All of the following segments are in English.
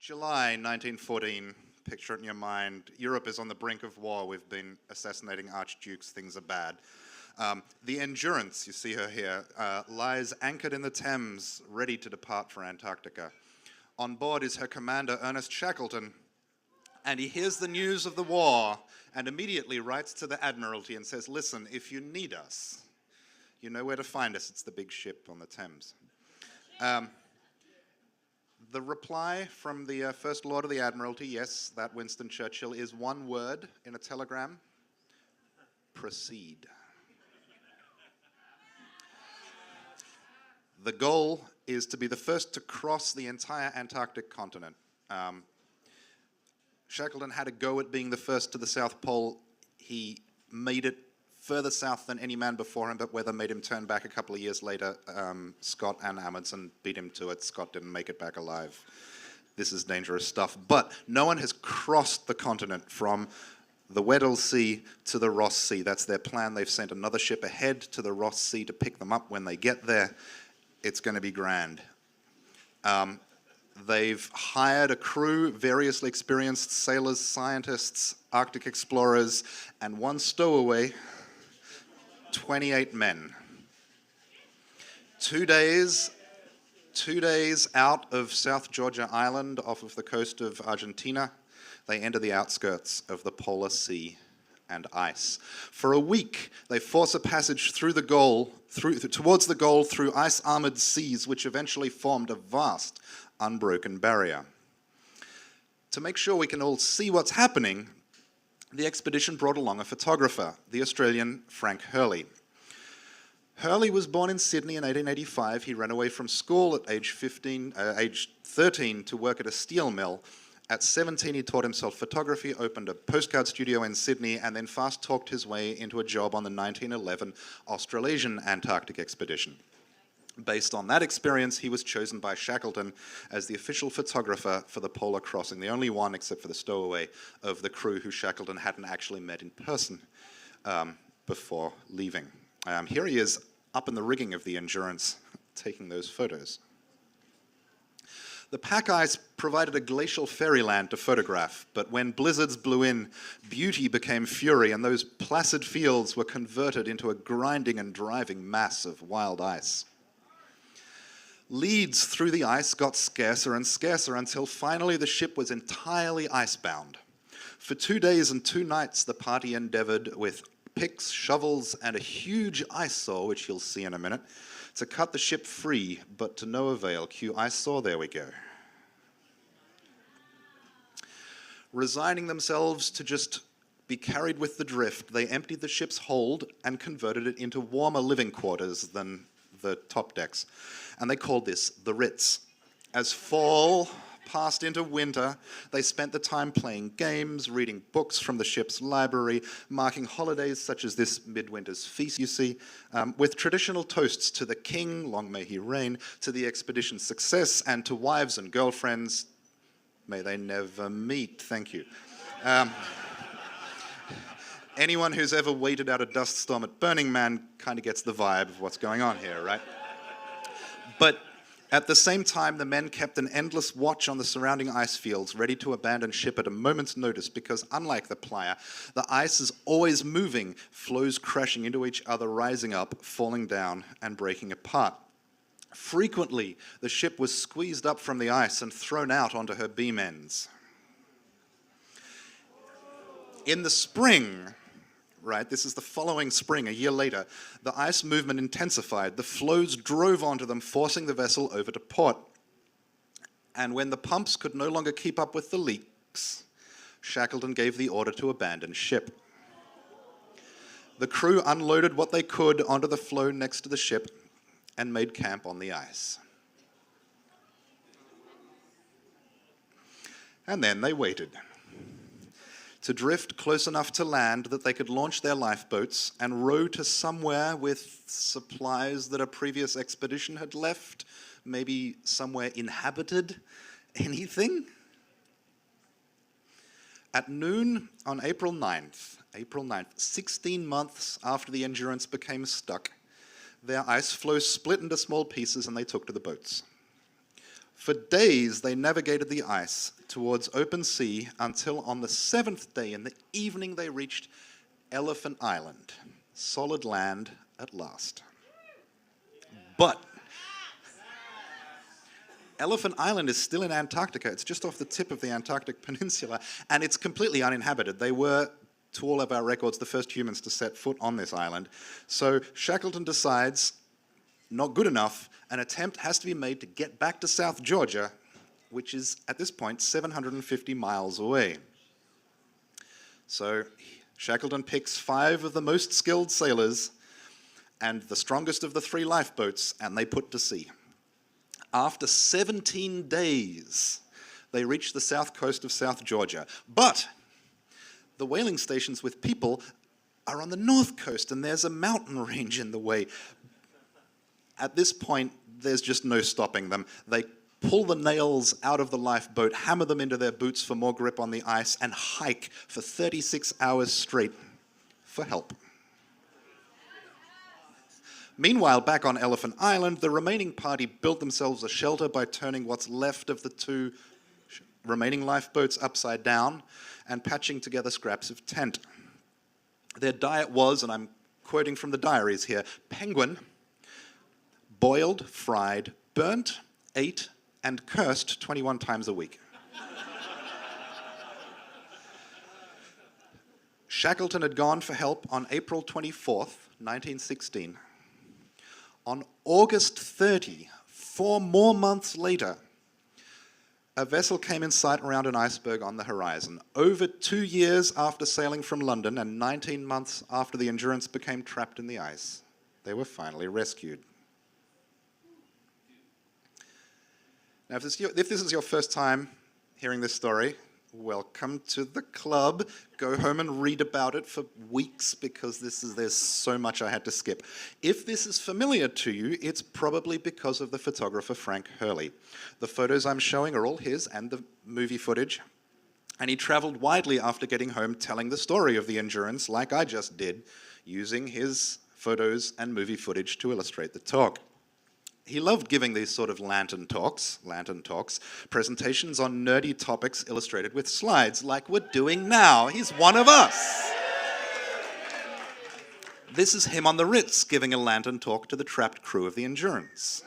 July 1914, picture it in your mind. Europe is on the brink of war. We've been assassinating archdukes. Things are bad. The Endurance, you see her here, lies anchored in the Thames, ready to depart for Antarctica. On board is her commander, Ernest Shackleton, and he hears the news of the war and immediately writes to the Admiralty and says, listen, if you need us, you know where to find us. It's the big ship on the Thames. The reply from the First Lord of the Admiralty, yes, that Winston Churchill, is one word in a telegram: proceed. The goal is to be the first to cross the entire Antarctic continent. Shackleton had a go at being the first to the South Pole. He made it further south than any man before him, but weather made him turn back a couple of years later. Scott and Amundsen beat him to it. Scott didn't make it back alive. This is dangerous stuff. But no one has crossed the continent from the Weddell Sea to the Ross Sea. That's their plan. They've sent another ship ahead to the Ross Sea to pick them up when they get there. It's going to be grand. They've hired a crew, variously experienced sailors, scientists, Arctic explorers, and one stowaway, 28 men. 2 days out of South Georgia Island off of the coast of Argentina, they enter the outskirts of the Polar Sea and ice. For a week, they force a passage through the goal, towards the goal through ice-armored seas, which eventually formed a vast, unbroken barrier. To make sure we can all see what's happening, the expedition brought along a photographer, the Australian Frank Hurley. Hurley was born in Sydney in 1885. He ran away from school at age 13 to work at a steel mill. At 17, he taught himself photography, opened a postcard studio in Sydney, and then fast-talked his way into a job on the 1911 Australasian Antarctic expedition. Based on that experience, he was chosen by Shackleton as the official photographer for the polar crossing, the only one, except for the stowaway, of the crew who Shackleton hadn't actually met in person before leaving. Here he is up in the rigging of the Endurance, taking those photos. The pack ice provided a glacial fairyland to photograph, but when blizzards blew in, beauty became fury, and those placid fields were converted into a grinding and driving mass of wild ice. Leads through the ice got scarcer and scarcer until finally the ship was entirely icebound. For 2 days and 2 nights, the party endeavored with picks, shovels, and a huge ice saw, which you'll see in a minute, to cut the ship free, but to no avail. Cue ice saw, there we go. Resigning themselves to just be carried with the drift, they emptied the ship's hold and converted it into warmer living quarters than the top decks. And they called this the Ritz. As fall passed into winter, they spent the time playing games, reading books from the ship's library, marking holidays such as this midwinter's feast, you see, with traditional toasts to the king, long may he reign, to the expedition's success, and to wives and girlfriends, may they never meet, thank you. Anyone who's ever waited out a dust storm at Burning Man kind of gets the vibe of what's going on here, right? But at the same time, the men kept an endless watch on the surrounding ice fields, ready to abandon ship at a moment's notice, because unlike the Playa, the ice is always moving, floes crashing into each other, rising up, falling down, and breaking apart. Frequently, the ship was squeezed up from the ice and thrown out onto her beam ends. In the spring, right, this is the following spring, a year later, the ice movement intensified. The floes drove onto them, forcing the vessel over to port. And when the pumps could no longer keep up with the leaks, Shackleton gave the order to abandon ship. The crew unloaded what they could onto the floe next to the ship and made camp on the ice. And then they waited to drift close enough to land that they could launch their lifeboats and row to somewhere with supplies that a previous expedition had left, maybe somewhere inhabited. Anything? At noon on April 9th, 16 months after the Endurance became stuck, their ice floe split into small pieces and they took to the boats. For days, they navigated the ice towards open sea until on the 7th day in the evening they reached Elephant Island, solid land at last. But Elephant Island is still in Antarctica. It's just off the tip of the Antarctic Peninsula, and it's completely uninhabited. They were, to all of our records, the first humans to set foot on this island. So Shackleton decides, not good enough, an attempt has to be made to get back to South Georgia, which is, at this point, 750 miles away. So Shackleton picks 5 of the most skilled sailors and the strongest of the 3 lifeboats, and they put to sea. After 17 days, they reach the south coast of South Georgia. But the whaling stations with people are on the north coast, and there's a mountain range in the way. At this point, there's just no stopping them. They pull the nails out of the lifeboat, hammer them into their boots for more grip on the ice, and hike for 36 hours straight for help. Meanwhile, back on Elephant Island, the remaining party built themselves a shelter by turning what's left of the 2 remaining lifeboats upside down and patching together scraps of tent. Their diet was, and I'm quoting from the diaries here, penguin, boiled, fried, burnt, ate, and cursed 21 times a week. Shackleton had gone for help on April 24th, 1916. On August 30, 4 more months later, a vessel came in sight around an iceberg on the horizon. Over 2 years after sailing from London and 19 months after the Endurance became trapped in the ice, they were finally rescued. Now, if this is your first time hearing this story, welcome to the club. Go home and read about it for weeks because there's so much I had to skip. If this is familiar to you, it's probably because of the photographer Frank Hurley. The photos I'm showing are all his and the movie footage. And he traveled widely after getting home telling the story of the Endurance, like I just did, using his photos and movie footage to illustrate the talk. He loved giving these sort of lantern talks, presentations on nerdy topics illustrated with slides, like we're doing now. He's one of us. This is him on the Ritz giving a lantern talk to the trapped crew of the Endurance.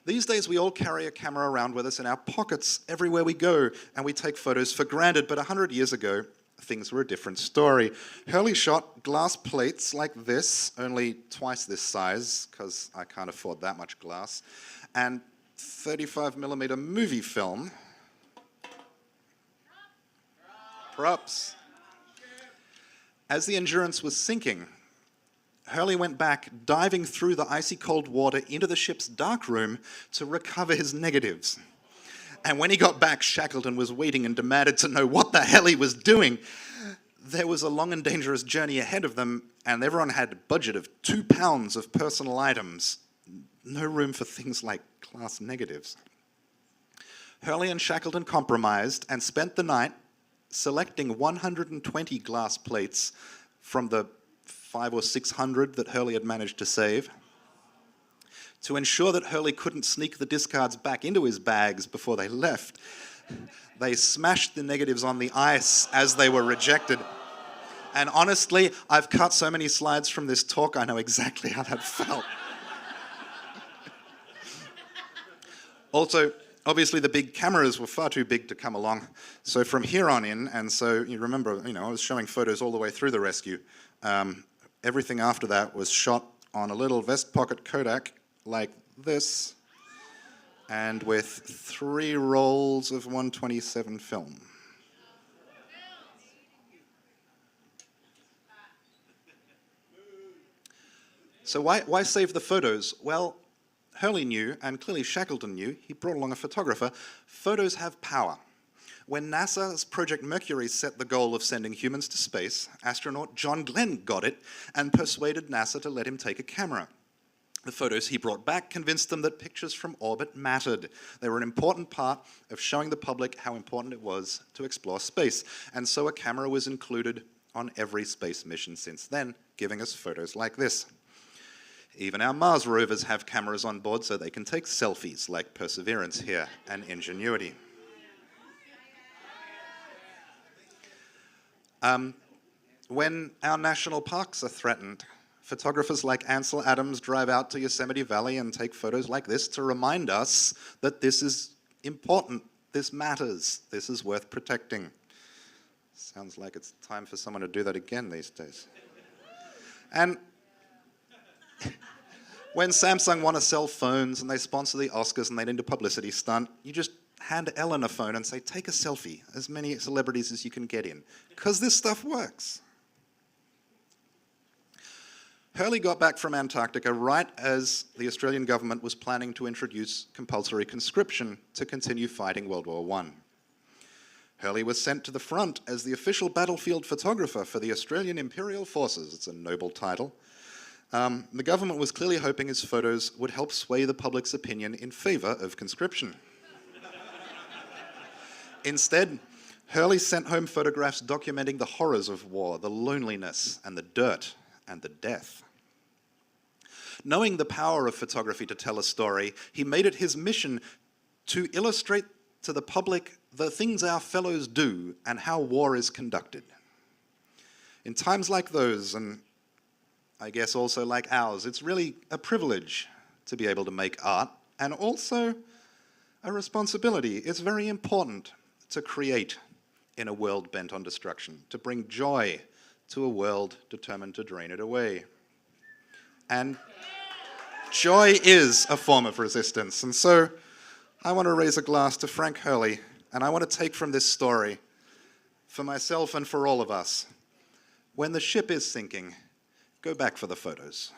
These days, we all carry a camera around with us in our pockets everywhere we go, and we take photos for granted, but 100 years ago, things were a different story. Hurley shot glass plates like this, only twice this size, because I can't afford that much glass, and 35mm movie film. Props. As the Endurance was sinking, Hurley went back, diving through the icy cold water into the ship's darkroom to recover his negatives. And when he got back, Shackleton was waiting and demanded to know what the hell he was doing. There was a long and dangerous journey ahead of them, and everyone had a budget of 2 pounds of personal items. No room for things like class negatives. Hurley and Shackleton compromised and spent the night selecting 120 glass plates from the 500 or 600 that Hurley had managed to save. To ensure that Hurley couldn't sneak the discards back into his bags before they left, they smashed the negatives on the ice as they were rejected. And honestly, I've cut so many slides from this talk, I know exactly how that felt. Also, obviously the big cameras were far too big to come along. So from here on in, and so you remember, I was showing photos all the way through the rescue. Everything after that was shot on a little vest pocket Kodak like this, and with 3 rolls of 127 film. So why save the photos? Well, Hurley knew, and clearly Shackleton knew, he brought along a photographer, photos have power. When NASA's Project Mercury set the goal of sending humans to space, astronaut John Glenn got it and persuaded NASA to let him take a camera. The photos he brought back convinced them that pictures from orbit mattered. They were an important part of showing the public how important it was to explore space. And so a camera was included on every space mission since then, giving us photos like this. Even our Mars rovers have cameras on board so they can take selfies, like Perseverance here and Ingenuity. When our national parks are threatened, photographers like Ansel Adams drive out to Yosemite Valley and take photos like this to remind us that this is important, this matters, this is worth protecting. Sounds like it's time for someone to do that again these days. And when Samsung want to sell phones and they sponsor the Oscars and they need a publicity stunt, you just hand Ellen a phone and say, take a selfie, as many celebrities as you can get in, because this stuff works. Hurley got back from Antarctica right as the Australian government was planning to introduce compulsory conscription to continue fighting World War I. Hurley was sent to the front as the official battlefield photographer for the Australian Imperial Forces. It's a noble title. The government was clearly hoping his photos would help sway the public's opinion in favour of conscription. Instead, Hurley sent home photographs documenting the horrors of war, the loneliness and the dirt and the death. Knowing the power of photography to tell a story, he made it his mission to illustrate to the public the things our fellows do and how war is conducted. In times like those, and I guess also like ours, it's really a privilege to be able to make art, and also a responsibility. It's very important to create in a world bent on destruction, to bring joy to a world determined to drain it away. And joy is a form of resistance. And so I want to raise a glass to Frank Hurley, and I want to take from this story, for myself and for all of us, when the ship is sinking, go back for the photos.